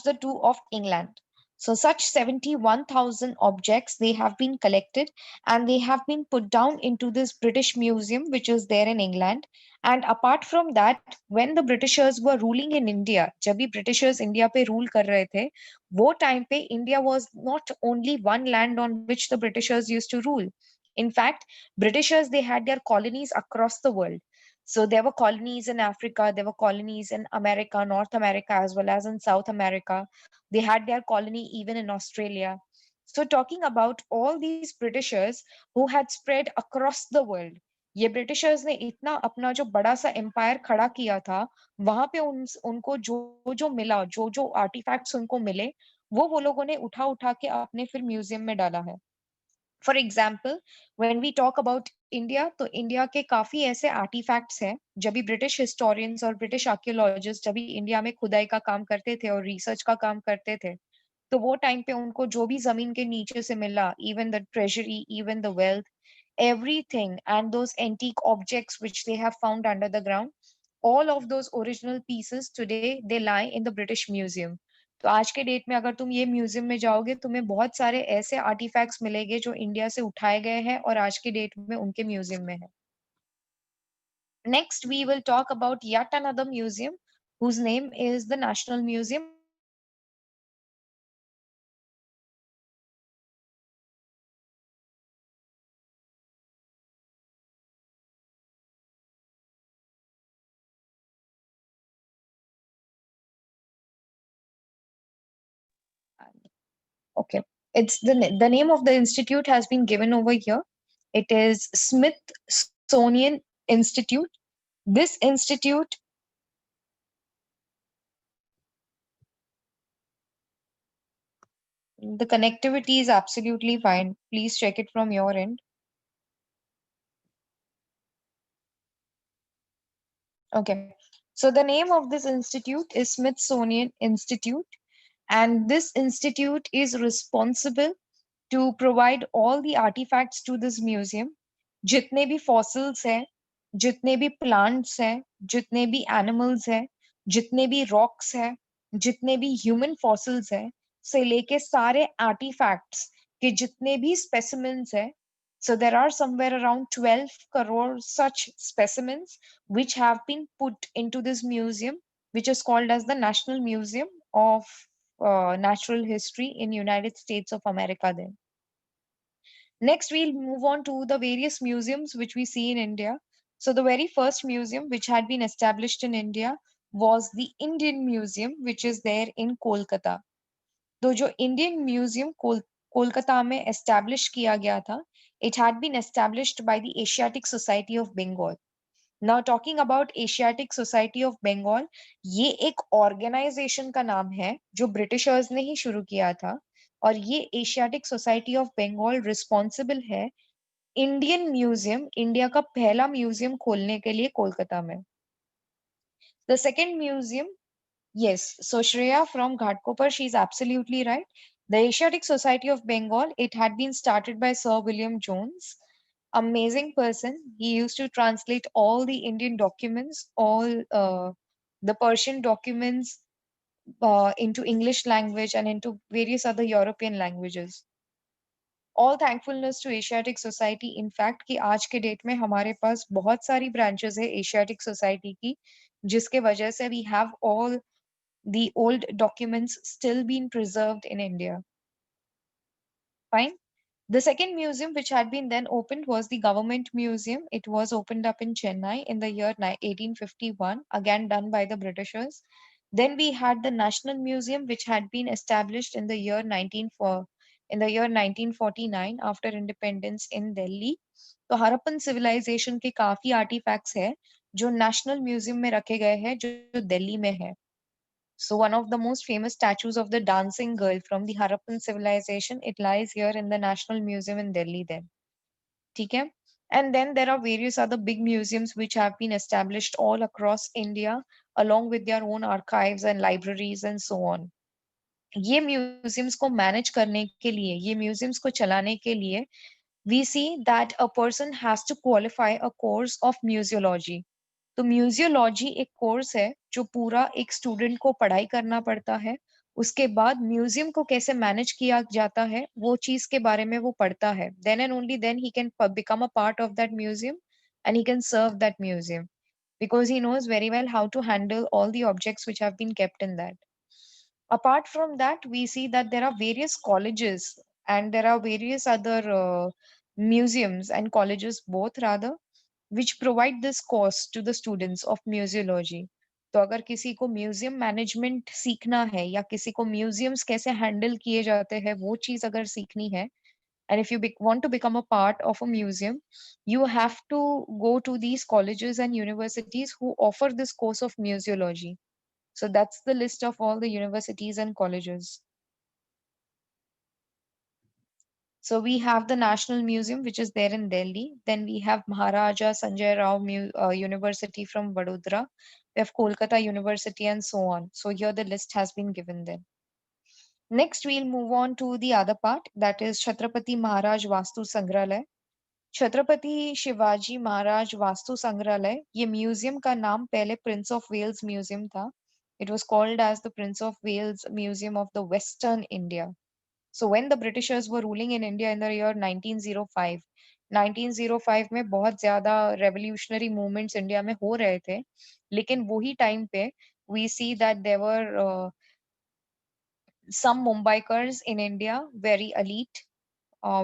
the tour of England. So such 71,000 objects, they have been collected and they have been put down into this British Museum, which is there in England. And apart from that, when the Britishers were ruling in India, जब भी Britishers India पे rule कर रहे थे, वो time पे India was not only one land on which the Britishers used to rule. In fact, Britishers, they had their colonies across the world. So there were colonies in Africa, there were colonies in America, North America, as well as in South America. They had their colony even in Australia. So talking about all these Britishers who had spread across the world, ये Britishers ने इतना अपना जो बड़ा सा empire खड़ा किया था, वहां पे उनको जो जो मिला, जो जो आर्टिफैक्ट्स उनको मिले, वो लोगों ने उठा उठा के अपने फिर म्यूजियम में डाला है. For example, when we talk about India, तो इंडिया के काफी ऐसे आर्टिफैक्ट्स हैं. जब भी ब्रिटिश हिस्टोरियंस और ब्रिटिश आर्कियोलॉजिस्ट जब भी इंडिया में खुदाई का काम करते थे और रिसर्च का काम करते थे, तो वो टाइम पे उनको जो भी जमीन के नीचे से मिला, even the treasury, even the wealth, everything, and those antique objects which they have found under the ground, all of those original pieces today they lie in the British Museum. तो आज के डेट में अगर तुम ये museum में जाओगे, तुम्हें बहुत सारे ऐसे आर्टिफैक्ट्स मिलेंगे जो इंडिया से उठाए गए हैं और आज के डेट में उनके म्यूजियम में है. Next we will talk about yet another museum whose name is the National Museum. Okay, it's the name of the institute has been given over here. It is Smithsonian Institute. This institute, the connectivity is absolutely fine. Please check it from your end. Okay, so the name of this institute is Smithsonian Institute, and this institute is responsible to provide all the artifacts to this museum. जितने भी fossils हैं, जितने भी plants हैं, जितने भी animals हैं, जितने भी rocks हैं, जितने भी human fossils हैं, से लेके सारे artifacts के जितने भी specimens हैं, so there are somewhere around 12 crore such specimens which have been put into this museum, which is called as the National Museum of Natural History in United States of America then. Next, we'll move on to the various museums which we see in India. So the very first museum which had been established in India was the Indian Museum, which is there in Kolkata. तो जो Indian Museum Kolkata में establish किया गया था, it had been established by the Asiatic Society of Bengal. Now talking about Asiatic Society of Bengal, ये एक organization का नाम है जो ब्रिटिशर्स ने ही शुरू किया था, और ये Asiatic society of Bengal responsible है इंडियन म्यूजियम, इंडिया का पहला म्यूजियम खोलने के लिए कोलकाता में. The second museum, yes, so Shreya from Ghatkopar, she's absolutely right. The Asiatic Society of Bengal, it had been started by Sir William Jones. Amazing person. He used to translate all the Indian documents, all the Persian documents into English language and into various other European languages. All thankfulness to Asiatic Society. In fact, कि आज के date में हमारे पास बहुत सारी branches है Asiatic Society की, जिसके वजह से we have all the old documents still being preserved in India. Fine. The second museum which had been then opened was the Government Museum. It was opened up in Chennai in the year 1851, again done by the Britishers. Then we had the National Museum, which had been established in the year 1949 after independence in Delhi. तो Harappan civilization के काफी artifacts है जो National Museum में रखे गए हैं जो दिल्ली में है. So one of the most famous statues of the dancing girl from the Harappan civilization, it lies here in the National Museum in Delhi then. Okay? And then there are various other big museums which have been established all across India along with their own archives and libraries and so on. ये museums को manage करने के लिए, ये museums को चलाने के लिए we see that a person has to qualify a course of museology. तो म्यूजियोलॉजी एक कोर्स है जो पूरा एक स्टूडेंट को पढ़ाई करना पड़ता है उसके बाद म्यूजियम को कैसे मैनेज किया जाता है, वो चीज के बारे में वो पढ़ता है। Then and only then he can become a part of that museum and he can serve that museum because he knows very well how to handle all the objects which have been kept in that. Apart from that, we see that there are various colleges and there are various other museums and colleges, both rather, which provide this course to the students of museology. तो अगर किसी को museum management सीखना है या किसी को museums कैसे हैंडल किए जाते हैं वो चीज अगर सीखनी है, and if you want to become a part of a museum, you have to go to these colleges and universities who offer this course of museology. So that's the list of all the universities and colleges. So we have the National Museum, which is there in Delhi. Then we have Maharaja Sanjay Rao University from Vadodara. We have Kolkata University and so on. So here the list has been given there. Next, we'll move on to the other part, that is Chhatrapati Maharaj Vastu Sangrahalaya. Chhatrapati Shivaji Maharaj vastu संग्रहालय, ये museum का नाम पहले Prince of Wales museum था. It was called as the Prince of Wales museum of the Western India. So when the Britishers were ruling in India in the year 1905, 1905 में बहुत ज्यादा revolutionary movements India में हो रहे थे, लेकिन वही टाइम पे we see that there were some Mumbaikars in India, very elite,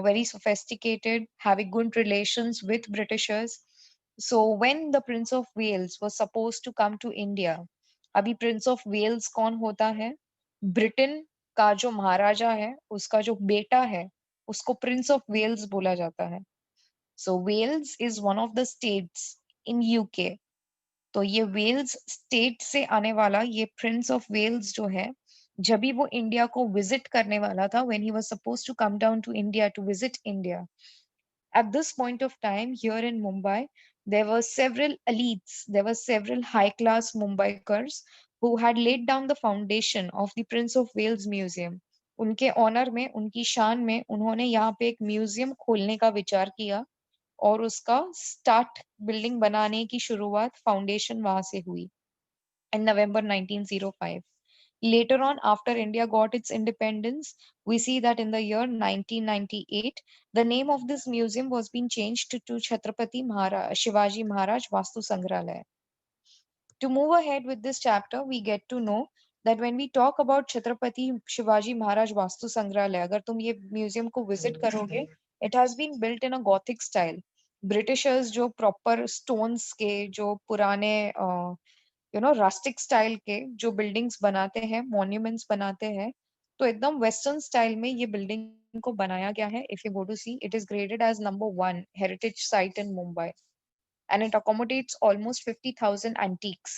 very sophisticated, having good relations with Britishers. So when the Prince of Wales was supposed to come to India, अभी Prince of Wales कौन होता है? Britain का जो महाराजा है, उसका जो बेटा है, उसको Prince of Wales बोला जाता है. So Wales is one of the states in UK. तो ये वेल्स स्टेट से आने वाला ये प्रिंस ऑफ वेल्स जो है, जब भी वो इंडिया को विजिट करने वाला था, when he was supposed to come down to India to visit India, at this point of time here in Mumbai there were several elites, there were several high class Mumbaikars who had laid down the foundation of the Prince of Wales Museum. उनके honour में, उनकी शान में उन्होंने यहाँ पे एक museum खोलने का विचार किया और उसका स्टार्ट बिल्डिंग बनाने की शुरुआत फाउंडेशन वहां से हुई in November 1905. Later on, after India got its independence, we see that in the year 1998, the name of this museum was being changed to Chhatrapati Shivaji Maharaj Vastu Sangrahalaya. To move ahead with this chapter, we get to know that when we talk about Chhatrapati Shivaji Maharaj Vastu Sangrahalaya, अगर तुम ये museum को visit करोगे, it has been built in a Gothic style. Britishers जो proper stones के जो पुराने rustic style के जो बिल्डिंग्स बनाते हैं, मॉन्यूमेंट्स बनाते हैं, तो एकदम वेस्टर्न स्टाइल में ये बिल्डिंग को बनाया गया है. If you go to see, it is graded as number 1 heritage site in Mumbai and it accommodates almost 50,000 antiques.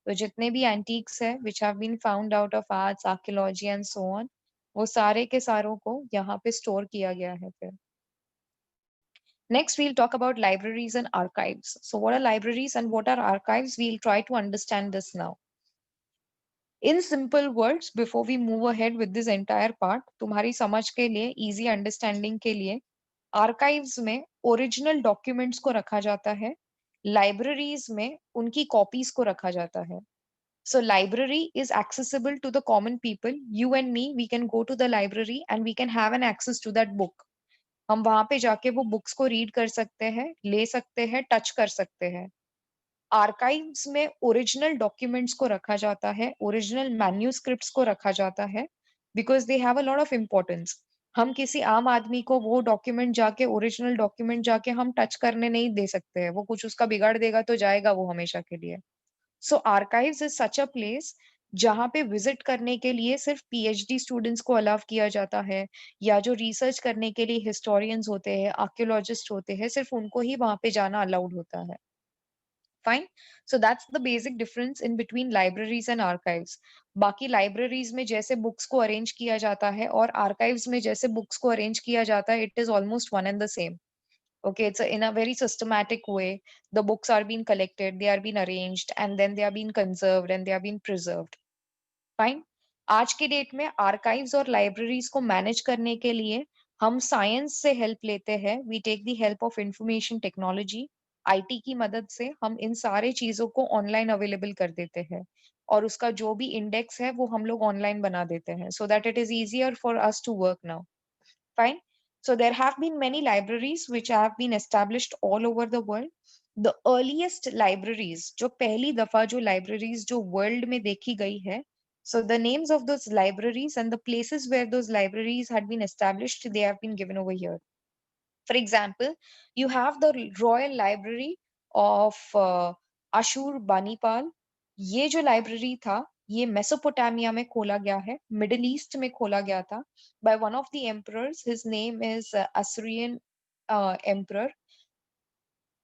तो जितने भी antiques है which have been found out of arts, archaeology and so on, वो सारे के सारों को यहाँ पे स्टोर किया गया है फिर. Next, we'll talk about libraries and archives. So what are libraries and what are archives? We'll try to understand this now. In simple words, before we move ahead with this entire part, तुम्हारी समझ के लिए, easy understanding के लिए, archives में original documents को रखा जाता है, libraries में उनकी copies को रखा जाता है. So library is accessible to the common people. You and me, we can go to the library and we can have an access to that book. हम वहां पे जाके वो बुक्स को रीड कर सकते हैं, ले सकते हैं, टच कर सकते हैं. आर्काइव्स में ओरिजिनल डॉक्यूमेंट्स को रखा जाता है, ओरिजिनल मैन्यूस्क्रिप्ट्स को रखा जाता है, because they have a lot of importance. हम किसी आम आदमी को वो डॉक्यूमेंट जाके, ओरिजिनल डॉक्यूमेंट जाके हम टच करने नहीं दे सकते हैं, वो कुछ उसका बिगाड़ देगा तो जाएगा वो हमेशा के लिए. So archives is such a place जहाँ पे विजिट करने के लिए सिर्फ पीएचडी स्टूडेंट्स को अलाउ किया जाता है, या जो रिसर्च करने के लिए हिस्टोरियंस होते हैं, आर्कियोलॉजिस्ट होते हैं, सिर्फ उनको ही वहां पे जाना अलाउड होता है. Fine. So that's the basic difference in between libraries and archives. बाकी लाइब्रेरीज में जैसे बुक्स को अरेंज किया जाता है और आर्काइव्स में जैसे बुक्स को अरेंज किया जाता है, it is almost one and the same. Okay, it's in a very systematic way. The books are being collected, they are being arranged, and then they are being conserved and they are being preserved. Fine. आज की date में archives और libraries को manage करने के लिए हम science से हेल्प लेते हैं. We take the help of information technology. IT की मदद से हम इन सारे चीजों को ऑनलाइन अवेलेबल कर देते हैं. और उसका जो भी इंडेक्स है वो हम लोग ऑनलाइन बना देते हैं, so that it is easier for us to work now. Fine. So there have been many libraries which have been established all over the world. The earliest libraries, जो पहली दफा जो libraries जो world में देखी गई है, so the names of those libraries and the places where those libraries had been established, they have been given over here. For example, you have the Royal Library of Ashur Banipal. ये जो library था, ये Mesopotamia में खोला गया है, middle east में खोला गया था by one of the emperors. His name is Assyrian emperor.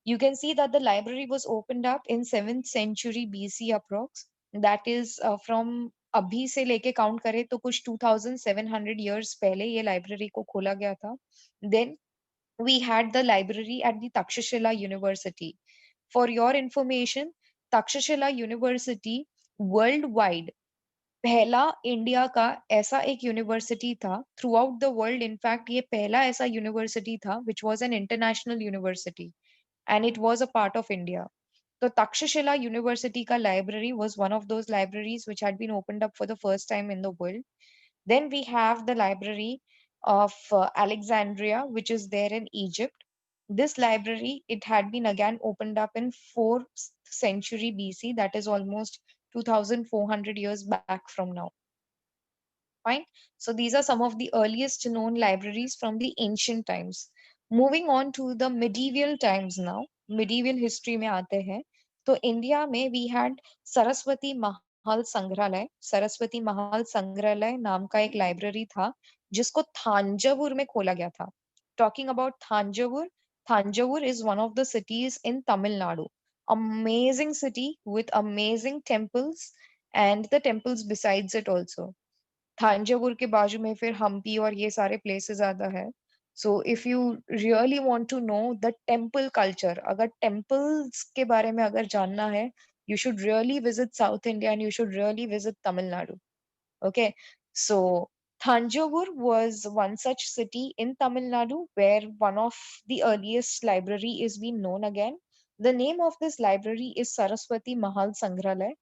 You can see that the library was opened up in 7th century BC approx. That is from अभी से लेके काउंट करें तो कुछ 2700 years पहले ये लाइब्रेरी को खोला गया था. Then we had the library at the Takshashila University. For your information, Takshashila University worldwide पहला इंडिया का ऐसा एक यूनिवर्सिटी था throughout the world. In fact ये पहला ऐसा यूनिवर्सिटी था which was an international university and it was a part of India. तो तक्षशिला यूनिवर्सिटी का library was one of those libraries which had been opened up for the first time in the world. Then we have the library of Alexandria, which is there in Egypt. This library, it had been again opened up in 4th century BC, that is almost 2400 years back from now. Fine. So these are some of the earliest known libraries from the ancient times. Moving on to the medieval times now. Medieval history में आते हैं. तो India में we had Saraswati Mahal संग्रहालय. सरस्वती महल संग्रहालय नाम का एक लाइब्रेरी था जिसको थांजावुर में खोला गया था. Talking about Thanjavur, Thanjavur is one of the cities in Tamil Nadu. Amazing city with amazing temples and the temples besides it also. थांजावुर के बाजू में फिर हम्पी और ये सारे प्लेसेस आता है. So if you really want to know the temple culture, अगर टेम्पल्स के बारे में अगर जानना है, you should really visit South India and you should really visit Tamil Nadu. Okay, so Thanjavur was one such city in Tamil Nadu where one of the earliest library is being known again. The name of this library is Saraswati Mahal Sangrahalaya.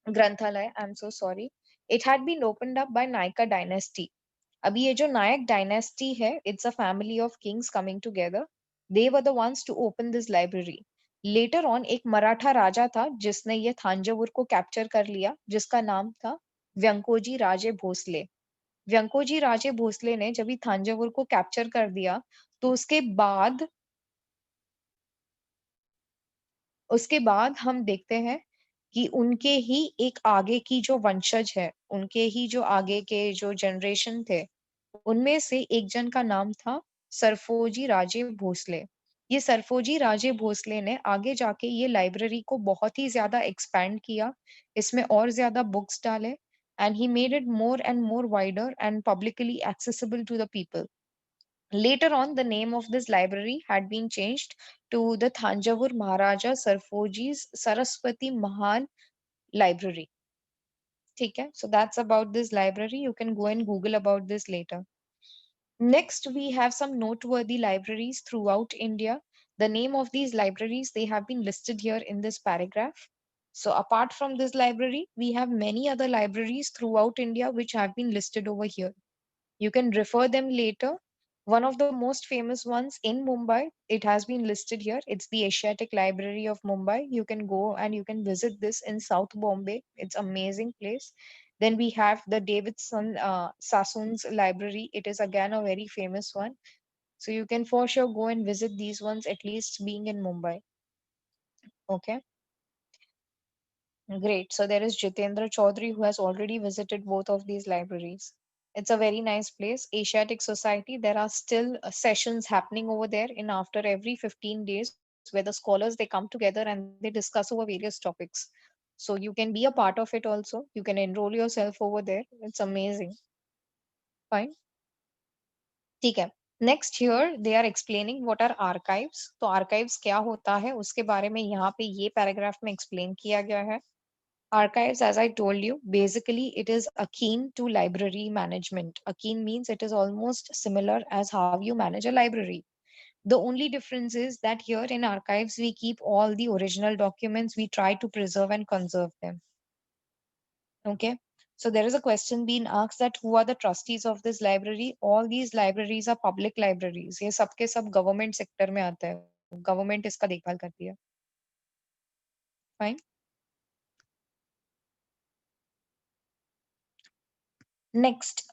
Granthalaya, I'm so sorry. It had been opened up by Nayaka dynasty. अभी ये जो नायक dynasty है, it's a family of kings coming together. They were the ones to open this library. Later on एक मराठा राजा था जिसने ये थांजावुर को capture कर लिया, जिसका नाम था व्यंकोजी राजे भोसले. व्यंकोजी राजे भोसले ने जब ये थांजावुर को कैप्चर कर दिया, तो उसके बाद हम देखते हैं कि उनके ही एक आगे की जो वंशज है, उनके ही जो आगे के जो जनरेशन थे, उनमें से एक जन का नाम था सरफोजी राजे भोसले. ये सरफोजी राजे भोसले ने आगे जाके ये लाइब्रेरी को बहुत ही ज्यादा एक्सपैंड किया, इसमें और ज्यादा बुक्स डाले and he made it more and more wider and publicly accessible to the people. Later on, the name of this library had been changed to the Thanjavur Maharaja Sarfoji's Saraswati Mahal Library. Okay, so that's about this library. You can go and Google about this later. Next, we have some noteworthy libraries throughout India. The name of these libraries, they have been listed here in this paragraph. So apart from this library, we have many other libraries throughout India which have been listed over here. You can refer them later. One of the most famous ones in Mumbai, it has been listed here. It's the Asiatic Library of Mumbai. You can go and you can visit this in South Bombay. It's amazing place. Then we have the Davidson Sassoon's Library. It is again a very famous one. So you can for sure go and visit these ones, at least being in Mumbai. Okay. Great. So there is Jitendra Chaudhary who has already visited both of these libraries. It's a very nice place. Asiatic Society, there are still sessions happening over there in after every 15 days where the scholars they come together and they discuss over various topics. So you can be a part of it also. You can enroll yourself over there. It's amazing. Fine. ठीक है. Next here they are explaining what are archives. तो archives क्या होता है उसके बारे में यहाँ पे ये paragraph में explain किया गया है. Archives, as I told you, basically it is akin to library management. Akin means it is almost similar as how you manage a library. The only difference is that here in archives, we keep all the original documents, we try to preserve and conserve them. Okay. So there is a question being asked that who are the trustees of this library? All these libraries are public libraries. ये सबके सब government sector में आते हैं. Government इसका देखभाल करती है. Fine. Next.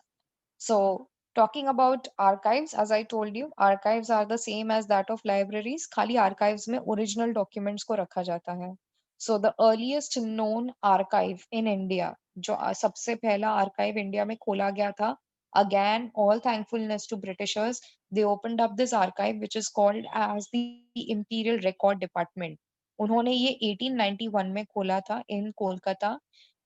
So talking about archives, as I told you, archives are the same as that of libraries. खाली archives में original documents को रखा जाता है. So the earliest known archive in India, जो सबसे पहला archive India में खोला गया था, again, all thankfulness to Britishers, they opened up this archive which is called as the Imperial Record Department. उन्होंने ये 1891 में खोला था in Kolkata.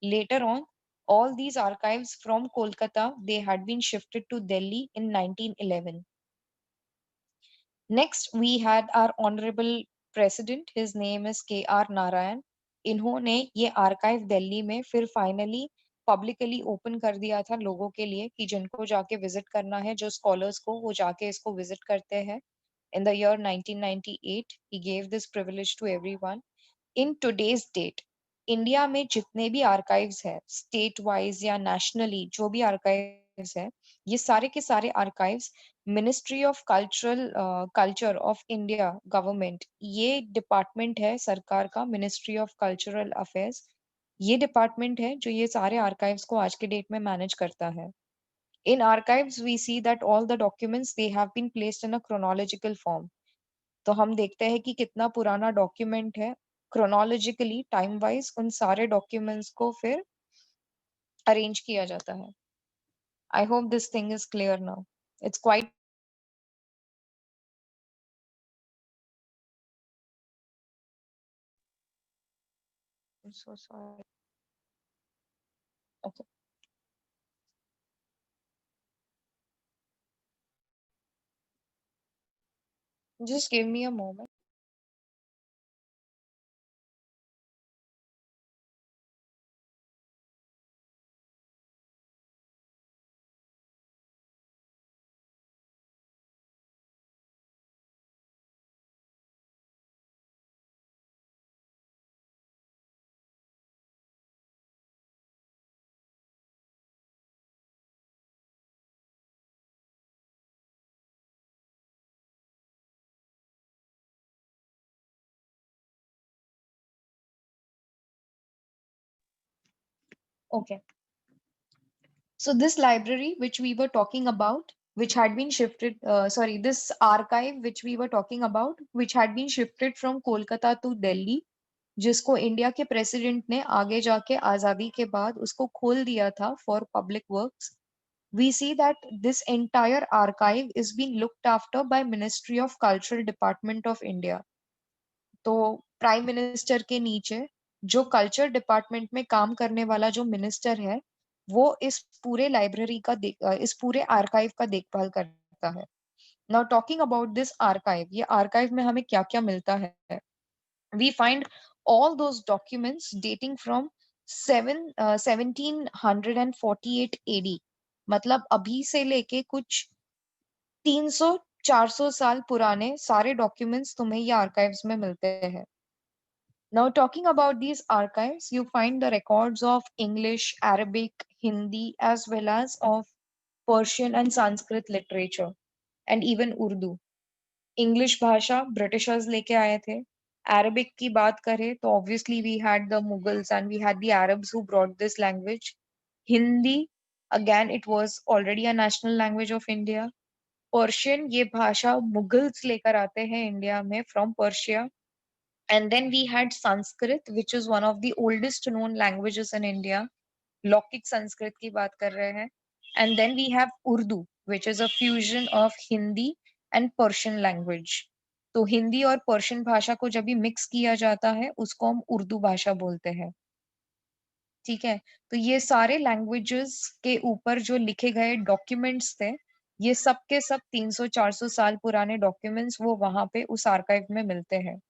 Later on, all these archives from Kolkata, they had been shifted to Delhi in 1911. Next, we had our honorable president. His name is K.R. Narayan. इन्होंने ये archive Delhi में फिर finally publicly open कर दिया था लोगों के लिए कि जिनको जाके विजिट करना है, जो स्कॉलर्स को, वो जाके इसको विजिट करते हैं. In the year 1998, he gave this privilege to everyone. In today's date, India में जितने भी आर्काइव्स है, स्टेट वाइज या नेशनली जो भी आर्काइव्स है, ये सारे के सारे archives ministry of culture of India government, ये डिपार्टमेंट है सरकार का, मिनिस्ट्री ऑफ कल्चरल अफेयर्स, ये डिपार्टमेंट है जो ये सारे आर्काइव्स को आज के डेट में मैनेज करता है. In archives we see that all the documents they have been placed in a chronological form. तो हम देखते हैं कि कितना पुराना डॉक्यूमेंट है, क्रोनोलॉजिकली टाइम वाइज उन सारे डॉक्यूमेंट्स को फिर अरेंज किया जाता है. I hope this thing is clear now. It's quite. So sorry. Okay, just give me a moment. Okay, so this library which we were talking about, which had been shifted, sorry, this archive which we were talking about, which had been shifted from Kolkata to Delhi, जिसको India के president ने आगे जाके आजादी के बाद उसको खोल दिया था for public works. We see that this entire archive is being looked after by Ministry of Cultural Department of India. तो प्राइम मिनिस्टर के नीचे जो कल्चर डिपार्टमेंट में काम करने वाला जो मिनिस्टर है, वो इस पूरे लाइब्रेरी का इस पूरे आर्काइव का देखभाल करता है. Now talking about this archive, ये आर्काइव में हमें क्या क्या मिलता है? We find all those documents dating from 1748 AD. मतलब अभी से लेके कुछ 300-400 साल पुराने सारे डॉक्यूमेंट्स तुम्हें ये आर्काइव्स में मिलते हैं. Now talking about these archives, you find the records of English, Arabic, Hindi, as well as of Persian and Sanskrit literature, and even Urdu. English भाषा ब्रिटिशर्स लेके आए थे. अरबिक की बात करें तो obviously we had the Mughals and we had the Arabs who brought this language. Hindi, again it was already a national language of India. Persian, ये भाषा मुगल्स लेकर आते हैं इंडिया में from Persia. And then we had Sanskrit which is one of the oldest known languages in India. लौकिक संस्कृत की बात कर रहे हैं. And then we have Urdu which is a fusion of Hindi and Persian language. तो हिंदी और पर्शियन भाषा को जब भी मिक्स किया जाता है उसको हम उर्दू भाषा बोलते हैं. ठीक है. तो ये सारे लैंग्वेजेस के ऊपर जो लिखे गए डॉक्यूमेंट्स थे, ये सब के सब 300-400 साल पुराने डॉक्यूमेंट्स वो वहां पे उस आर्काइव में मिलते हैं.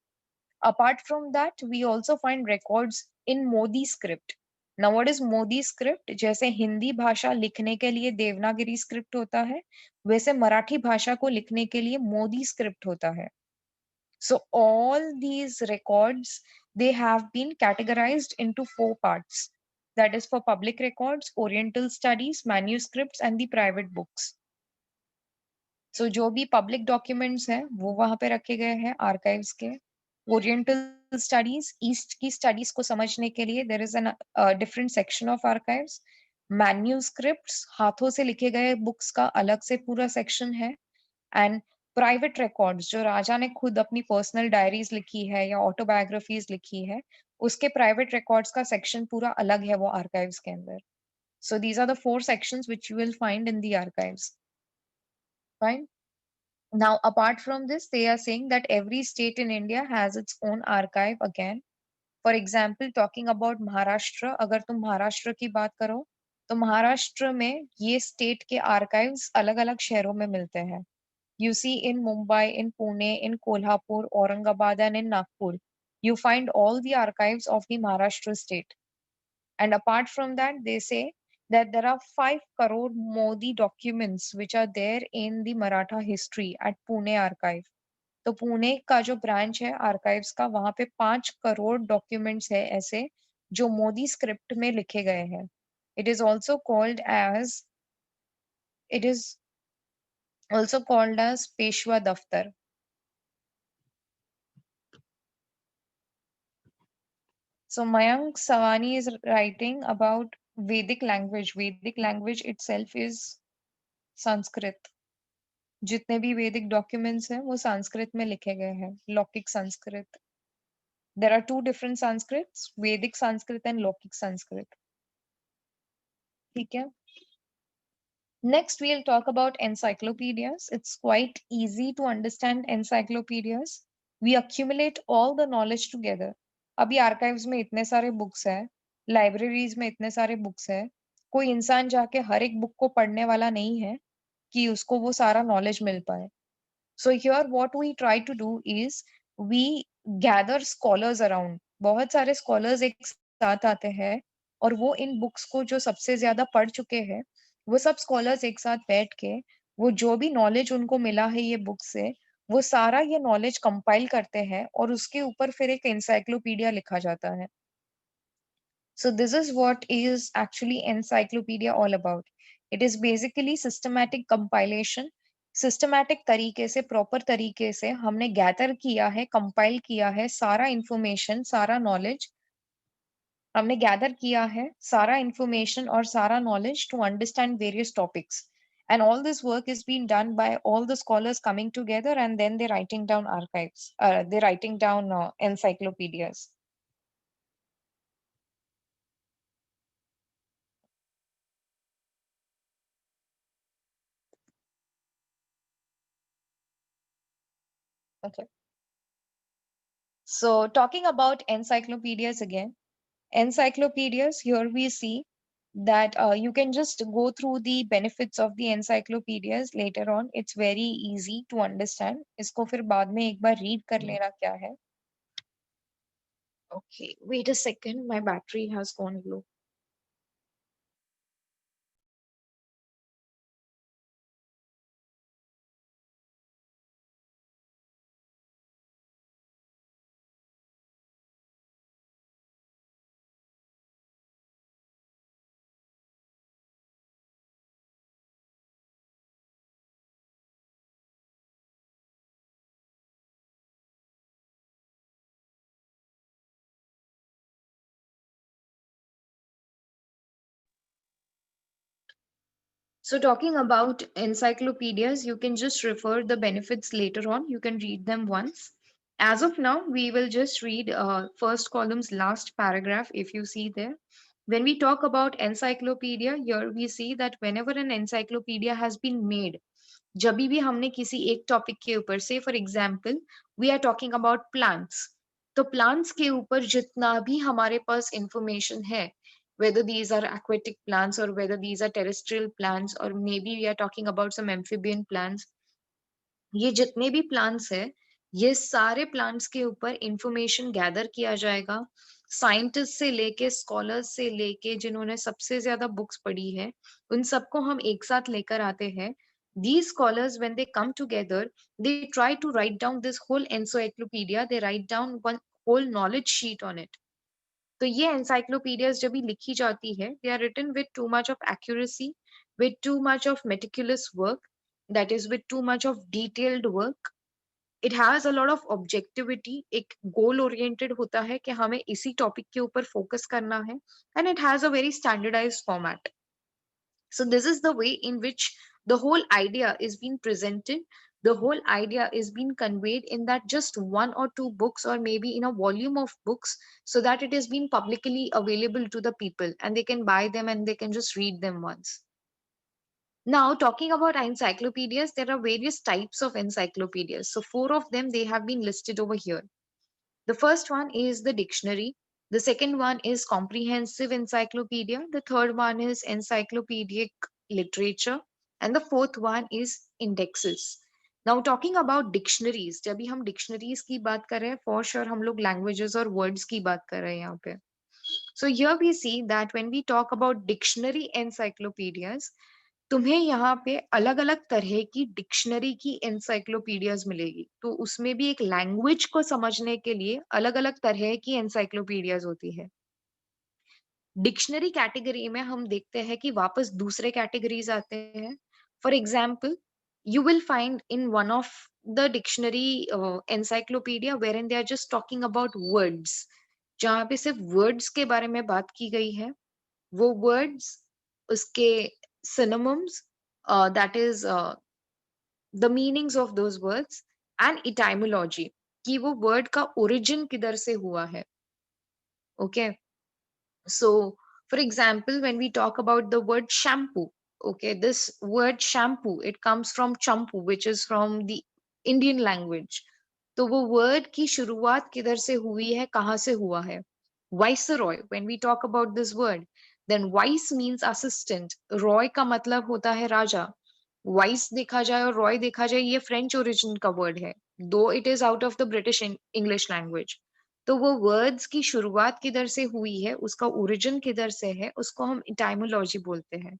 Apart from that, we also find records in Modi script. Now, what is Modi script? जैसे हिंदी भाषा लिखने के लिए देवनागरी स्क्रिप्ट होता है, वैसे मराठी भाषा को लिखने के लिए मोदी स्क्रिप्ट होता है. So all these records, they have been categorized into 4 parts. that is for public records, oriental studies, manuscripts and the private books. So जो भी public documents हैं वो वहाँ पे रखे गए हैं archives के. Oriental studies, East की studies को समझने के लिए there is a different section of archives. Manuscripts, हाथों से लिखे गए books का अलग से पूरा section है. And private records, जो राजा ने खुद अपनी personal diaries लिखी है या autobiographies लिखी है, उसके private records का section पूरा अलग है वो archives के अंदर. So these are the 4 sections which you will find in the archives. Fine. Now, apart from this, they are saying that every state in India has its own archive again. For example, talking about Maharashtra, अगर तुम महाराष्ट्र की बात करो, तो महाराष्ट्र में ये state के archives अलग-अलग शहरों में मिलते हैं. You see in Mumbai, in Pune, in Kolhapur, Aurangabad, and in Nagpur, you find all the archives of the Maharashtra state. And apart from that, they say that there are 5 crore Modi documents which are there in the Maratha history at Pune archive. तो पुणे का जो branch है archives का वहां पे 5 crore documents है ऐसे जो मोदी स्क्रिप्ट में लिखे गए हैं. It is also called as Peshwa Daftar. So Mayank Savani is writing about Vedic language. Vedic language itself is Sanskrit. जितने भी वैदिक डॉक्यूमेंट्स हैं वो संस्कृत में लिखे गए हैं, लौकिक Sanskrit. There are 2 different Sanskrits, Vedic Sanskrit and Lokik Sanskrit. ठीक है. Next, we'll talk about encyclopedias. It's quite easy to understand encyclopedias. We accumulate all the knowledge together. अभी archives में इतने सारे books हैं, libraries में इतने सारे books हैं, कोई इंसान जाके हर एक book को पढ़ने वाला नहीं है कि उसको वो सारा knowledge मिल पाए. So here what we try to do is we gather scholars around. बहुत सारे scholars एक साथ आते हैं और वो इन books को जो सबसे ज्यादा पढ़ चुके हैं वो सब scholars एक साथ बैठ के वो जो भी knowledge उनको मिला है ये book से वो सारा ये knowledge compile करते हैं और उसके ऊपर फिर एक encyclopedia लिखा जाता है. So this is what is actually encyclopedia all about. It is basically systematic compilation. Systematic तरीके से proper तरीके से हमने gather किया है, compile किया है सारा information, सारा knowledge. हमने gather किया है सारा information और सारा knowledge to understand various topics. And all this work is being done by all the scholars coming together and then they're writing down archives. They're writing down encyclopedias. Okay. So talking about encyclopedias again, encyclopedias, here we see that you can just go through the benefits of the encyclopedias later on. It's very easy to understand. इसको फिर बाद में एक बार read कर लेना क्या है. Okay, wait a second, my battery has gone low. So talking about encyclopedias, you can just refer the benefits later on. You can read them once. As of now, we will just read first column's last paragraph if you see there. When we talk about encyclopedia, here we see that whenever an encyclopedia has been made, जब भी हमने किसी एक topic के ऊपर से for example we are talking about plants, तो plants के ऊपर जितना भी हमारे पास इंफॉर्मेशन है, whether these are aquatic plants or whether these are terrestrial plants or maybe we are talking about some amphibian plants, ये जितने भी प्लांट्स है ये सारे प्लांट्स के ऊपर इंफॉर्मेशन गैदर किया जाएगा. साइंटिस्ट से लेके स्कॉलर्स से लेके जिन्होंने सबसे ज्यादा बुक्स पढ़ी है उन सबको हम एक साथ लेकर आते हैं. These scholars when they come together they try to write down this whole encyclopedia, they write down one whole knowledge sheet on it. तो ये encyclopedias जब भी लिखी जाती है, they are written with too much of accuracy, with too much of meticulous work, that is with too much of detailed work. It has a lot of objectivity, एक goal oriented होता है कि हमें इसी topic के ऊपर focus करना है, and it has a very standardized format. So this is the way in which the whole idea is being presented. The whole idea is being conveyed in that just one or two books, or maybe in a volume of books, so that it is being publicly available to the people and they can buy them and they can just read them once. Now, talking about encyclopedias, there are various types of encyclopedias. So four of them, they have been listed over here. The first one is the dictionary. The second one is comprehensive encyclopedia. The third one is encyclopedic literature. And the fourth one is indexes. Now talking about dictionaries, जब भी हम dictionaries की बात कर रहे हैं, for sure हम लोग languages और words की बात कर रहे हैं यहाँ पे. So here we see that when we talk about dictionary encyclopedias, तुम्हें यहाँ पे अलग अलग तरह की डिक्शनरी की एनसाइक्लोपीडियाज मिलेगी, तो उसमें भी एक लैंग्वेज को समझने के लिए अलग अलग तरह की एनसाइक्लोपीडियाज होती है. डिक्शनरी कैटेगरी में हम देखते हैं कि वापस दूसरे कैटेगरीज आते हैं. For example, you will find in one of the dictionary encyclopedia wherein they are just talking about words, जहाँ पे सिर्फ वर्ड्स के बारे में बात की गई है. वो वर्ड्स, उसके synonyms, that is the meanings of those words, and etymology, कि वो word का origin किधर से हुआ है. Okay, so for example, when we talk about the word shampoo, okay, this word shampoo, it comes from champu, which is from the Indian language. तो वो word की शुरुआत किधर से हुई है, कहाँ से हुआ है. Viceroy, when we talk about this word, then vice means assistant, roy का मतलब होता है राजा. Vice देखा जाए और roy देखा जाए, ये French origin का word है, though it is out of the British English language. तो वो words की शुरुआत किधर से हुई है, उसका origin किधर से है, उसको हम etymology बोलते हैं.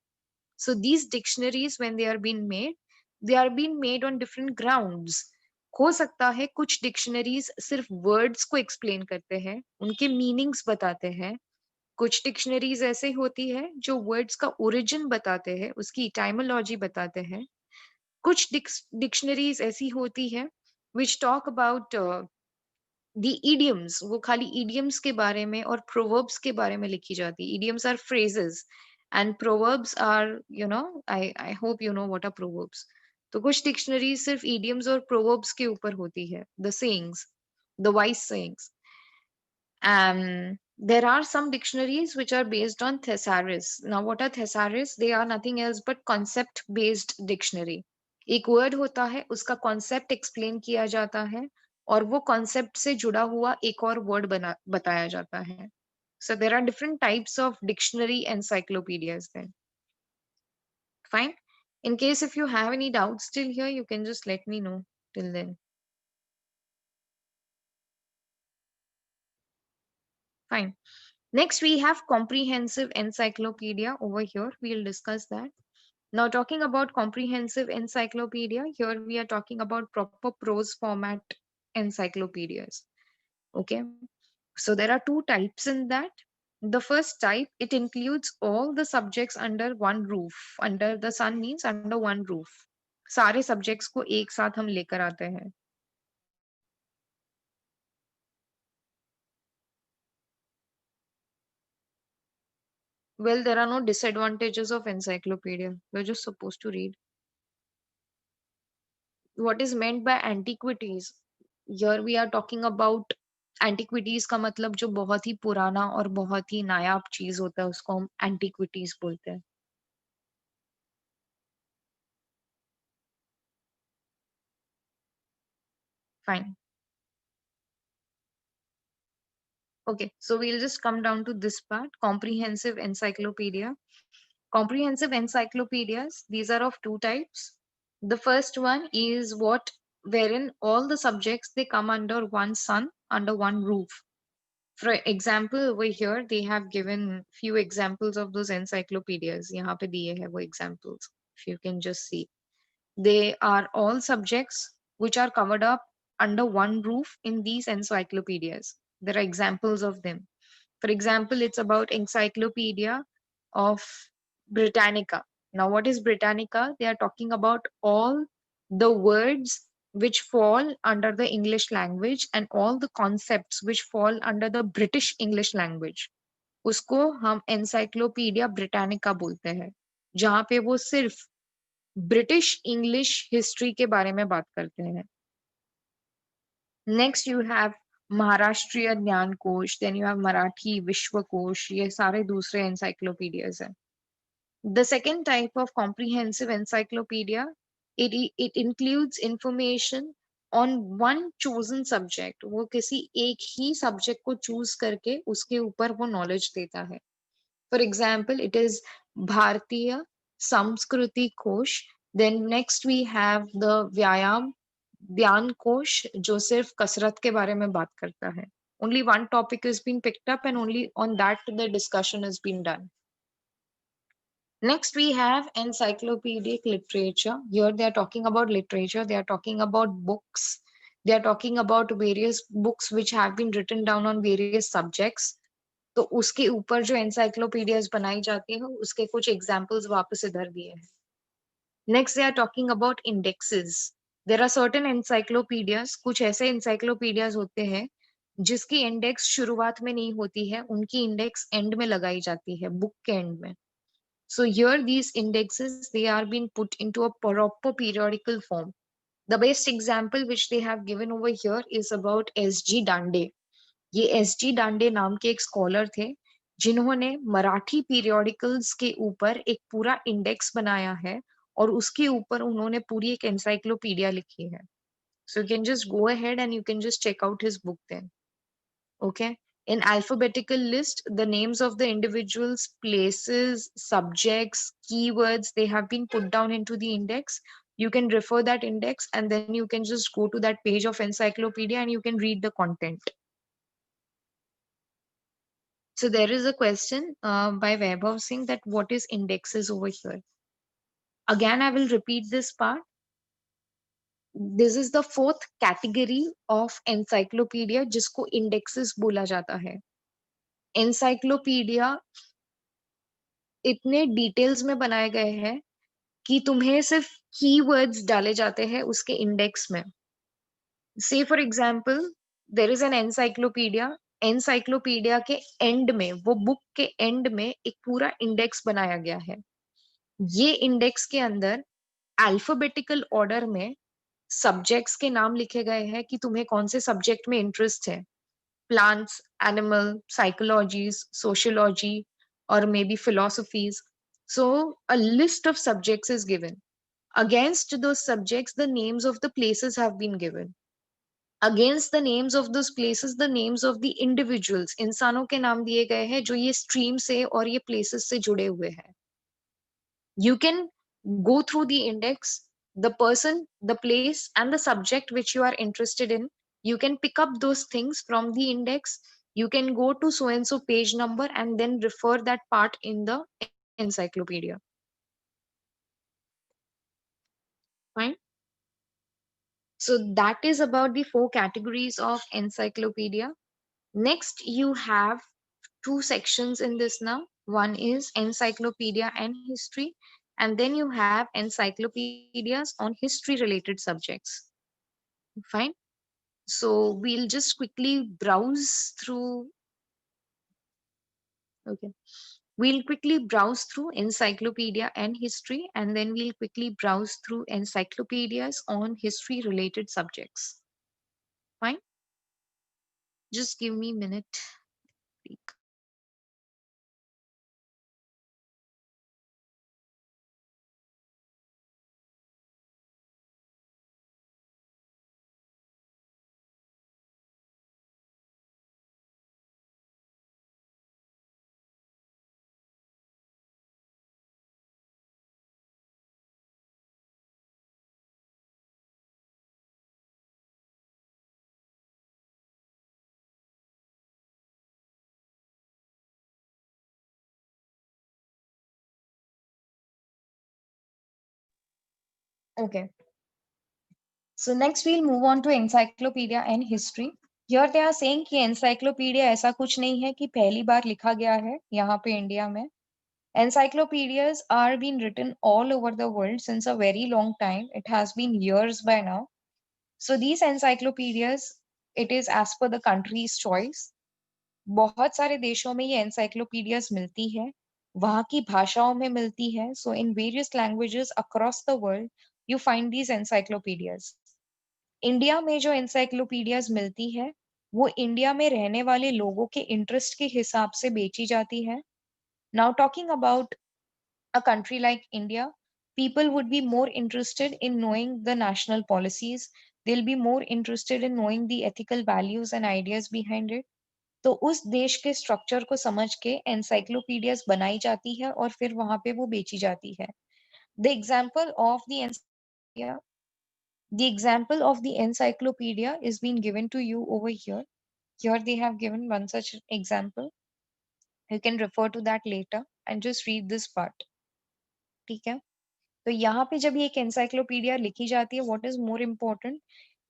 So these dictionaries, when they are being made, they are being made on different grounds. हो सकता है कुछ डिक्शनरीज सिर्फ वर्ड्स को एक्सप्लेन करते हैं, उनके मीनिंग्स बताते हैं. कुछ डिक्शनरीज ऐसे होती है जो वर्ड्स का ओरिजिन बताते हैं, उसकी टाइमोलॉजी बताते हैं. कुछ डिक्शनरीज ऐसी होती है विच टॉक अबाउट द idioms, वो खाली idioms के बारे में और proverbs के बारे में लिखी जाती है. Idioms are phrases and proverbs are, you know, I hope you know what are proverbs. तो कुछ डिक्शनरी सिर्फ idioms और proverbs के ऊपर होती है, the sayings, the wise sayings. And there are some dictionaries which are based on thesaurus. Now, what are thesaurus? They are nothing else but concept-based dictionary. एक word होता है, उसका concept explain किया जाता है, और वो concept से जुड़ा हुआ एक और word बताया जाता है. So there are different types of dictionary encyclopedias then. Fine. In case if you have any doubts still here, you can just let me know till then. Fine. Next, we have comprehensive encyclopedia over here. We'll discuss that. Now, talking about comprehensive encyclopedia, here we are talking about proper prose format encyclopedias. Okay. So there are two types in that. The first type, it includes all the subjects under one roof. Under the sun means under one roof. सारे subjects को एक साथ हम लेकर आते हैं. Well, there are no disadvantages of encyclopedia. We're just supposed to read. What is meant by antiquities? Here we are talking about antiquities का मतलब जो बहुत ही पुराना और बहुत ही नायाब चीज होता है, उसको हम antiquities बोलते हैं. Fine. Okay, so we'll just come down to this part, comprehensive encyclopedia. Comprehensive encyclopedias, these are of two types. The first one is what, wherein all the subjects, they come under one sun, under one roof. For example, over here, they have given few examples of those encyclopedias. यहाँ पे दिए हैं वो examples. If you can just see. They are all subjects which are covered up under one roof in these encyclopedias. There are examples of them. For example, it's about Encyclopedia of Britannica. Now, what is Britannica? They are talking about all the words which fall under the English language and all the concepts which fall under the British English language. उसको हम encyclopedia Britannica बोलते हैं, जहां पे वो सिर्फ British English history के बारे में बात करते हैं. नेक्स्ट यू हैव महाराष्ट्रीय ज्ञान कोश, देन यू हैव मराठी विश्वकोश, ये सारे दूसरे एनसाइक्लोपीडियाज हैं. The second type of comprehensive encyclopedia, it includes information on one chosen subject. वो किसी एक ही सब्जेक्ट को चूज करके उसके ऊपर वो नॉलेज देता है. For example, it is Bharatiya Samskriti Kosh. Then next we have the Vyayam Dhyan Kosh, जो सिर्फ कसरत के बारे में बात करता है. Only one topic has been picked up and only on that the discussion has been done. Next, we have encyclopedic literature. Here they are talking about literature. They are talking about books. They are talking about various books which have been written down on various subjects. तो उसके ऊपर जो encyclopedias बनाई जाती है उसके कुछ examples वापस इधर दिए हैं. Next, they are talking about indexes. There are certain encyclopedias, कुछ ऐसे encyclopedias होते हैं जिसकी इंडेक्स शुरुआत में नहीं होती है, उनकी इंडेक्स एंड में लगाई जाती है, बुक के एंड में. So here these indexes, they are being put into a proper periodical form. The best example which they have given over here is about S.G. Dande. ये S.G. Dande नाम के एक स्कॉलर थे जिन्होंने Marathi periodicals के ऊपर एक पूरा इंडेक्स बनाया है और उसके ऊपर उन्होंने पूरी एक एनसाइक्लोपीडिया लिखी है. So you can just go ahead and you can just check out his book then. Okay. In alphabetical list, the names of the individuals, places, subjects, keywords, they have been put down into the index. You can refer that index and then you can just go to that page of encyclopedia and you can read the content. So there is a question by Vaibhav Singh that what is indexes over here? Again, I will repeat this part. This is the fourth category of encyclopedia जिसको indexes बोला जाता है. Encyclopedia इतने details में बनाए गए हैं कि तुम्हें सिर्फ कीवर्ड्स डाले जाते हैं उसके इंडेक्स में. से for example there is an encyclopedia के एंड में, वो बुक के एंड में एक पूरा इंडेक्स बनाया गया है. ये इंडेक्स के अंदर अल्फाबेटिकल ऑर्डर में सब्जेक्ट्स के नाम लिखे गए हैं कि तुम्हें कौन से सब्जेक्ट में इंटरेस्ट है. plants, animal, psychologies, sociology, or maybe philosophies. So a list of subjects is given. Against those subjects, the names of the places have been given. Against the names of those places, the names of the individuals, इंसानों के नाम दिए गए हैं जो ये stream से और ये places से जुड़े हुए हैं. You can go through the index, the person, the place, and the subject which you are interested in. You can pick up those things from the index. You can go to so and so page number and then refer that part in the encyclopedia. Fine. So that is about the four categories of encyclopedia. Next, you have two sections in this now. One is encyclopedia and history, and then you have encyclopedias on history related subjects. Fine. So we'll just quickly browse through. Okay. We'll quickly browse through encyclopedia and history, and then we'll quickly browse through encyclopedias on history related subjects. Fine. Just give me a minute. Okay. So next we'll move on to encyclopedia and history. Here they are saying कि encyclopedia ऐसा कुछ नहीं है कि पहली बार लिखा गया है यहाँ पे इंडिया में। Encyclopedias are being written all over the world since a very long time. It has been years by now. So these encyclopedias, it is as per the country's choice. बहुत सारे देशों में ये encyclopedias मिलती है, वहाँ की भाषाओं में मिलती है. So in various languages across the world, you find these encyclopedias. India में जो encyclopedias मिलती है, वो इंडिया में रहने वाले लोगों के इंटरेस्ट के हिसाब से बेची जाती है. Now talking about a country like India, people would be more interested in knowing the national policies. They'll be more interested in knowing the ethical values and ideas behind it. तो उस देश के स्ट्रक्चर को समझ के encyclopaedias बनाई जाती है और फिर वहां पे वो बेची जाती है. The example of the encyclopedia, the example of the encyclopedia is being given to you over here. Here they have given one such example. You can refer to that later and just read this part. ठीक है. तो यहाँ पे जब ये एक encyclopedia लिखी जाती है, what is more important,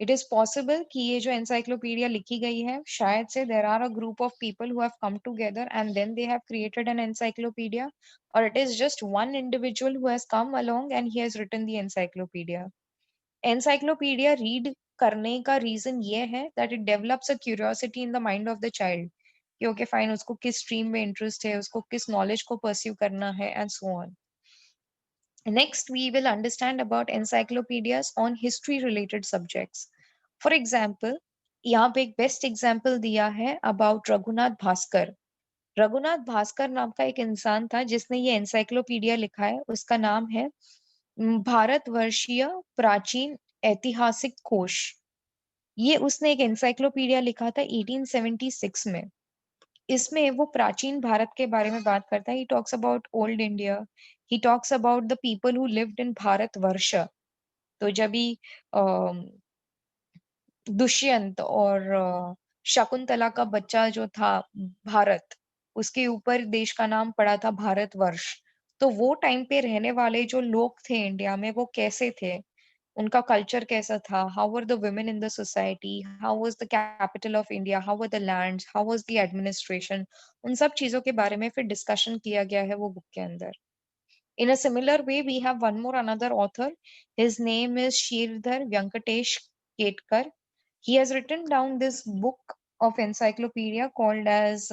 it is possible कि ये जो एनसाइक्लोपीडिया लिखी गई है, शायद से there are a group of people who have come together and then they have created an encyclopedia, और it is just one individual who has come along and he has written the encyclopedia. Encyclopedia read करने का reason ये है that it develops a curiosity in the mind of the child कि okay fine, उसको किस stream में interest है, उसको किस नॉलेज को परस्यू करना है, and so on. Next, we will understand about encyclopedias on history-related subjects. For example, यहाँ पे एक बेस्ट एग्जाम्पल दिया है अबाउट रघुनाथ भास्कर. रघुनाथ भास्कर नाम का एक इंसान था जिसने ये एनसाइक्लोपीडिया लिखा है. उसका नाम है भारतवर्षीय प्राचीन ऐतिहासिक कोश. ये उसने एक एनसाइक्लोपीडिया लिखा था 1876 में. इसमें वो प्राचीन भारत के बारे में बात करता है. He talks about old India, he talks about the people who lived in Bharat वर्ष. तो जब भी दुष्यंत और शकुंतला का बच्चा जो था भारत, उसके ऊपर देश का नाम पड़ा था भारतवर्ष. तो वो टाइम पे रहने वाले जो लोग थे इंडिया में, वो कैसे थे, उनका कल्चर कैसा था, how were the women in the society, how was the capital of India, how were the lands, how was the administration, उन सब चीजों के बारे में फिर डिस्कशन किया गया है वो बुक के अंदर. In a similar way, we have one more another author. His name is Sridhar Venkatesh Ketkar. He has written down this book of encyclopedia called as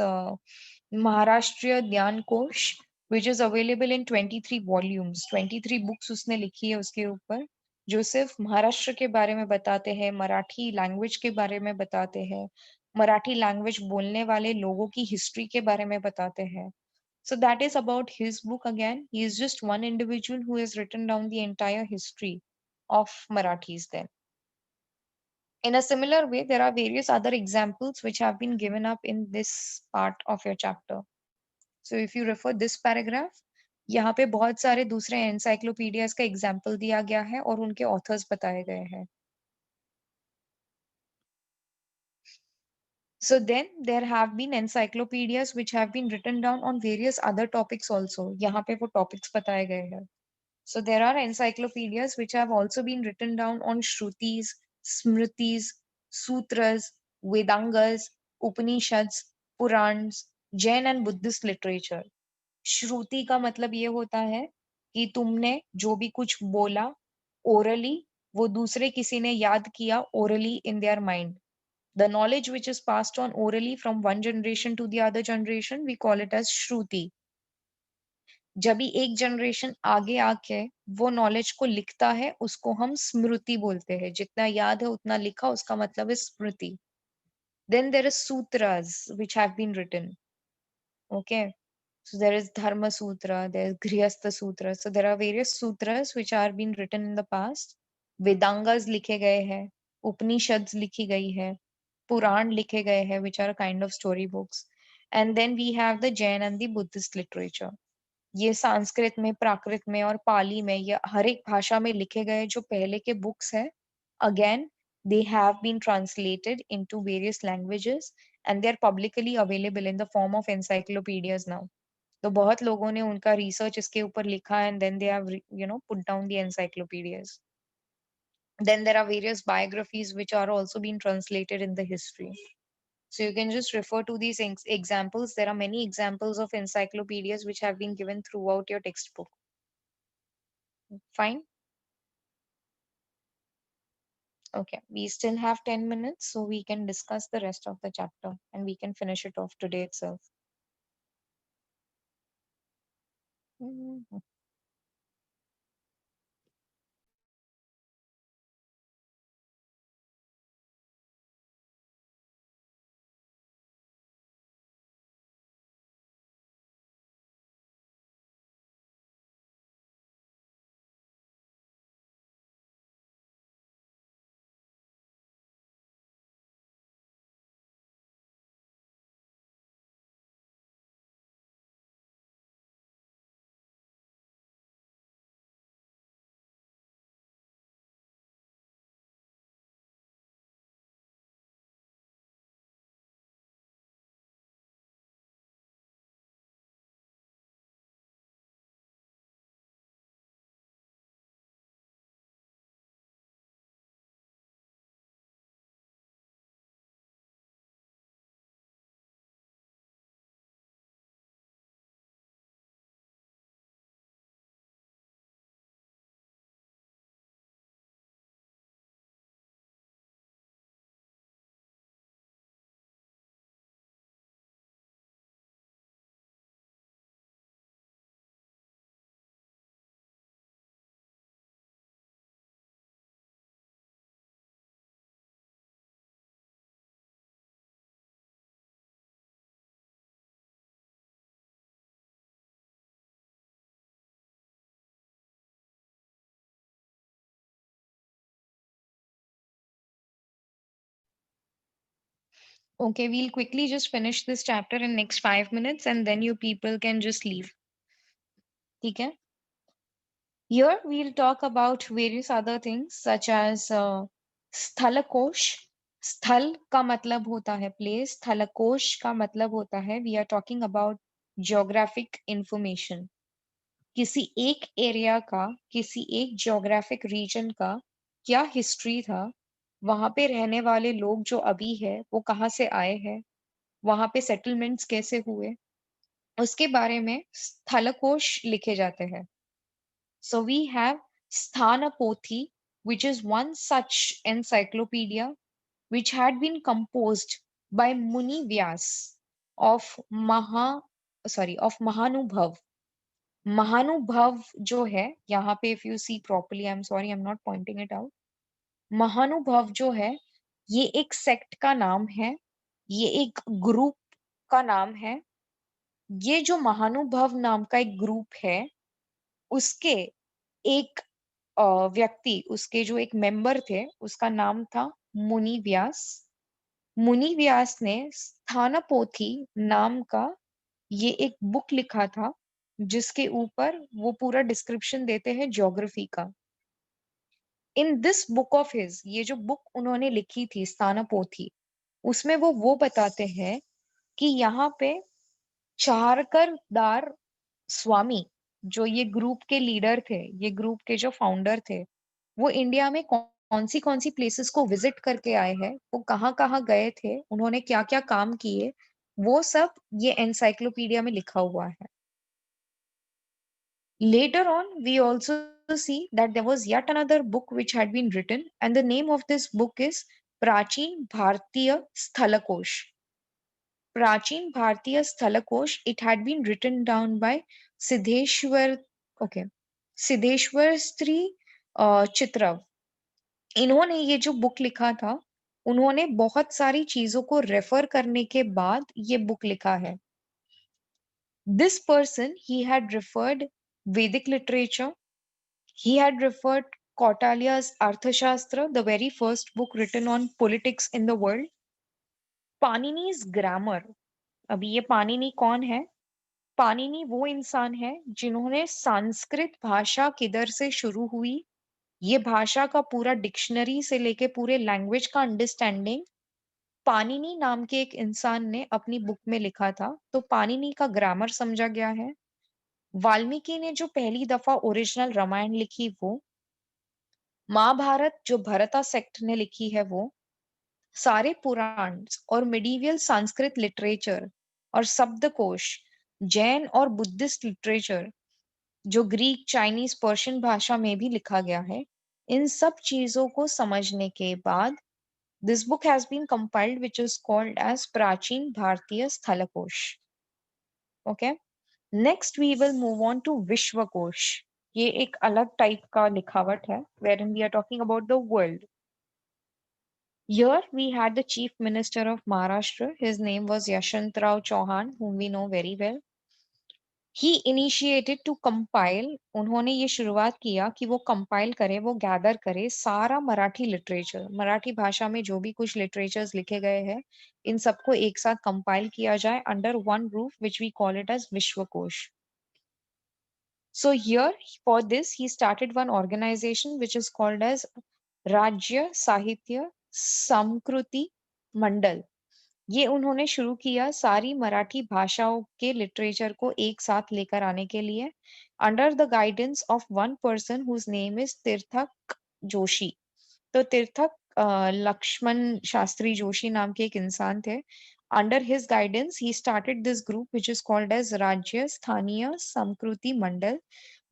Maharashtriya Dhyan Kosh, which is available in 23 volumes. 23 books उसने लिखी है उसके ऊपर, जो सिर्फ महाराष्ट्र के बारे में बताते हैं, मराठी लैंग्वेज के बारे में बताते हैं, मराठी लैंग्वेज बोलने वाले लोगों की हिस्ट्री के बारे में बताते हैं. So that is about his book again. He is just one individual who has written down the entire history of Marathis then. In a similar way, there are various other examples which have been given up in this part of your chapter. So if you refer this paragraph, यहाँ पे बहुत सारे दूसरे encyclopedias का example दिया गया है और उनके authors बताए गए हैं. So then there have been encyclopedias which have been written down on various other topics also. यहाँ पे वो topics बताए गए हैं. So there are encyclopedias which have also been written down on Shrutis, Smritis, Sutras, Vedangas, Upanishads, Purans, Jain and Buddhist literature. श्रुति का मतलब ये होता है कि तुमने जो भी कुछ बोला orally, वो दूसरे किसी ने याद किया orally in their mind. The knowledge which is passed on orally from one generation to the other generation, we call it as Shruti. जब भी एक जनरेशन आगे आके वो नॉलेज को लिखता है, उसको हम स्मृति बोलते हैं. जितना याद है उतना लिखा, उसका मतलब है स्मृति. Then there is sutras which have been written. Okay. So there is Dharma Sutra, there is Grihastha Sutra. So there are various sutras which are been written in the past. Vedangas लिखे गए हैं, Upanishads लिखी गई है, Puran लिखे गए हैं, which are kind of story books. And then we have the Jain and the Buddhist literature. ये संस्कृत में, प्राकृत में और पाली में, या हर एक भाषा में लिखे गए जो पहले के बुक्स हैं, again they have been translated into various languages and they are publicly available in the form of encyclopedias now. तो बहुत लोगों ने उनका रिसर्च इसके ऊपर लिखा and then they have put down the encyclopedias. Then there are various biographies which are also being translated in the history. So you can just refer to these examples. There are many examples of encyclopedias which have been given throughout your textbook. Fine. Okay, we still have 10 minutes, so we can discuss the rest of the chapter and we can finish it off today itself. Mhm. Okay, we'll quickly just finish this chapter in next 5 minutes and then you people can just leave. Okay? Here we'll talk about various other things such as स्थलकोश. स्थल का मतलब होता है place, स्थलकोश का मतलब होता है we are talking about geographic information. किसी एक एरिया का, किसी एक geographic region का क्या हिस्ट्री था, वहां पे रहने वाले लोग जो अभी है वो कहाँ से आए हैं, वहां पे सेटलमेंट्स कैसे हुए, उसके बारे में स्थलकोश लिखे जाते हैं. So we have Sthanapothi, which is one such encyclopedia which had been composed by Muni Vyas of Mahanubhav. Mahanubhav जो है यहाँ पे if you see properly, I'm sorry, I'm not pointing it out. महानुभव जो है ये एक सेक्ट का नाम है, ये एक ग्रुप का नाम है. ये जो महानुभव नाम का एक ग्रुप है उसके एक व्यक्ति, उसके जो एक मेंबर थे उसका नाम था मुनि व्यास. मुनि व्यास ने स्थानपोथी नाम का ये एक बुक लिखा था जिसके ऊपर वो पूरा डिस्क्रिप्शन देते हैं ज्योग्राफी का. In this book of his, ये जो बुक उन्होंने लिखी थी स्थानपोथी, उसमें वो बताते हैं कि यहाँ पे चारकर दार स्वामी जो ये ग्रुप के लीडर थे, ये ग्रुप के जो फाउंडर थे, वो इंडिया में कौन सी प्लेसेस को विजिट करके आए हैं, वो कहाँ-कहाँ गए थे, उन्होंने क्या-क्या काम किए, वो सब ये एनसाइक्लोपीडिया में लिखा हुआ है. Later on, we also see that there was yet another book which had been written, and the name of this book is Prachin Bhartiya Sthalakosh. Prachin Bhartiya Sthalakosh, it had been written down by Siddheshwar, okay, Siddheshwar Sri Chitrav. इन्होंने ये जो book लिखा था, उन्होंने बहुत सारी चीजों को रेफर करने के बाद ये बुक लिखा है. This person, he had referred Vedic literature, he had referred Kautilya's Arthashastra, the very first book written on politics in the world, Panini's grammar. अभी ये पाणिनि कौन है? पाणिनि वो इंसान है जिन्होंने संस्कृत भाषा किधर से शुरू हुई, ये भाषा का पूरा डिक्शनरी से लेके पूरे लैंग्वेज का अंडरस्टैंडिंग पाणिनि नाम के एक इंसान ने अपनी बुक में लिखा था. तो पाणिनि का ग्रामर समझा गया है. वाल्मीकि ने जो पहली दफा ओरिजिनल रामायण लिखी वो, महाभारत जो भरता सेक्ट ने लिखी है वो, सारे पुराण और मिडीवियल संस्कृत लिटरेचर और शब्दकोश, जैन और बुद्धिस्ट लिटरेचर जो ग्रीक, चाइनीज, पर्शियन भाषा में भी लिखा गया है, इन सब चीजों को समझने के बाद this book has been compiled which is called as Prachin Bharatiya Sthalkosh. Okay, next we will move on to Vishwakosh. ये एक अलग टाइप का लिखावट है wherein we are talking about the world. Here we had the Chief Minister of Maharashtra. His name was Yashwantrao Chauhan, whom we know very well. He initiated to compile. उन्होंने ये शुरुआत किया कि वो कंपाइल करे, वो गैदर करे सारा मराठी लिटरेचर, मराठी भाषा में जो भी कुछ लिटरेचर्स लिखे गए हैं, इन सबको एक साथ कंपाइल किया जाए under one roof, which we call it as विश्वकोश. So here, for this, he started one organization which is called as Rajya Sahitya Samkruti Mandal. ये उन्होंने शुरू किया सारी मराठी भाषाओं के लिटरेचर को एक साथ लेकर आने के लिए under the guidance of one person whose name is Tirthak Joshi. तो तीर्थक लक्ष्मण शास्त्री जोशी नाम के एक इंसान थे. Under his guidance he started this group which is called as Rajya Sthaniya संस्कृति मंडल,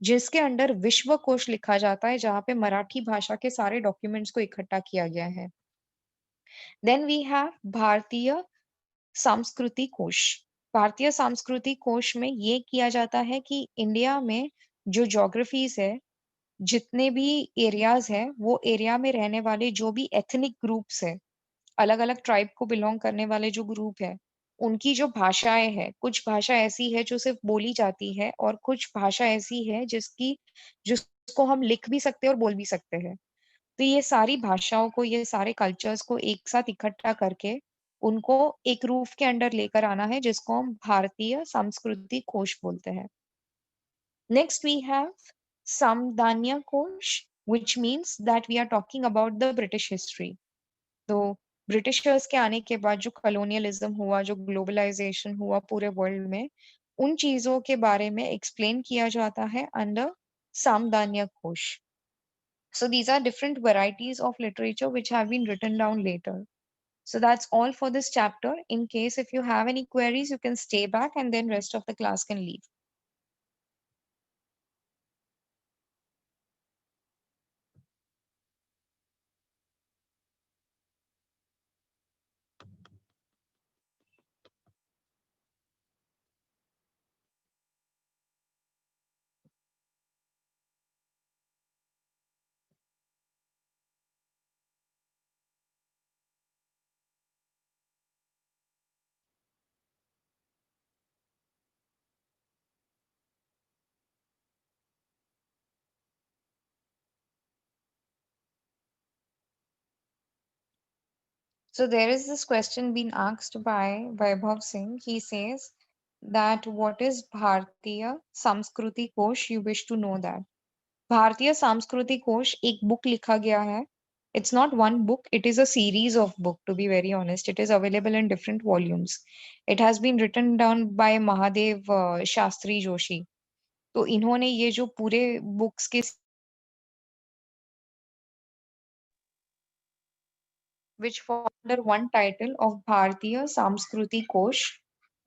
जिसके अंडर विश्वकोश लिखा जाता है, जहाँ पे मराठी भाषा के सारे डॉक्यूमेंट्स को इकट्ठा किया गया है. देन वी हैव भारतीय सांस्कृति कोश. भारतीय सांस्कृतिक कोश में ये किया जाता है कि इंडिया में जो ज्योग्राफीज है, जितने भी एरियाज है, वो एरिया में रहने वाले जो भी एथनिक ग्रुप्स है, अलग अलग ट्राइब को बिलोंग करने वाले जो ग्रुप है, उनकी जो भाषाएं है, कुछ भाषा ऐसी है जो सिर्फ बोली जाती है और कुछ भाषा ऐसी है जिसको हम लिख भी सकते हैं और बोल भी सकते हैं. तो ये सारी भाषाओं को, ये सारे कल्चर्स को एक साथ इकट्ठा करके उनको एक रूफ के अंडर लेकर आना है, जिसको हम भारतीय सांस्कृतिक कोश बोलते हैं. नेक्स्ट वी हैव समदान्य कोश, which means that we are talking about the British history. तो ब्रिटिशर्स के आने के बाद जो कॉलोनियलिज्म हुआ, जो ग्लोबलाइजेशन हुआ पूरे वर्ल्ड में, उन चीजों के बारे में एक्सप्लेन किया जाता है अंडर सामदान्य कोश. So these are different varieties of literature which have been written down later. So that's all for this chapter. In case if you have any queries, you can stay back and then rest of the class can leave. So there is this question being asked by Vaibhav Singh. He says that what is Bharatiya Samskruti Kosh? You wish to know that. भारतीय सांस्कृतिक कोश एक book लिखा गया है. It's not one book, it is a series of book, to be very honest. It is available in different volumes. It has been written down by Mahadev Shastri Joshi. तो इन्होंने ये जो पूरे बुक्स के which fall under one title of भारतीय सांस्कृतिक कोश,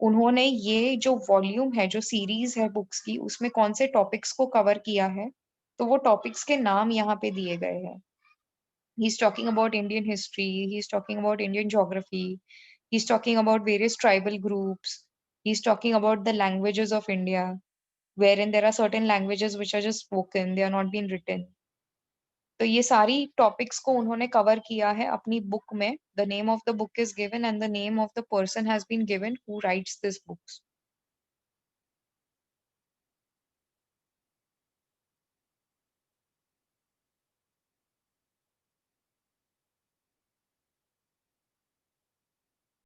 उन्होंने ये जो वॉल्यूम है, जो सीरीज है बुक्स की, उसमें कौन से टॉपिक्स को कवर किया है, तो वो टॉपिक्स के नाम यहाँ पे दिए गए हैं. He's talking about Indian history, he's talking about Indian geography, he's talking about various tribal groups, he's talking about the languages of India, wherein there are certain languages which are just spoken, they are not being written. तो ये सारी topics को उन्होंने cover किया है अपनी book में. The name of the book is given and the name of the person has been given who writes this books.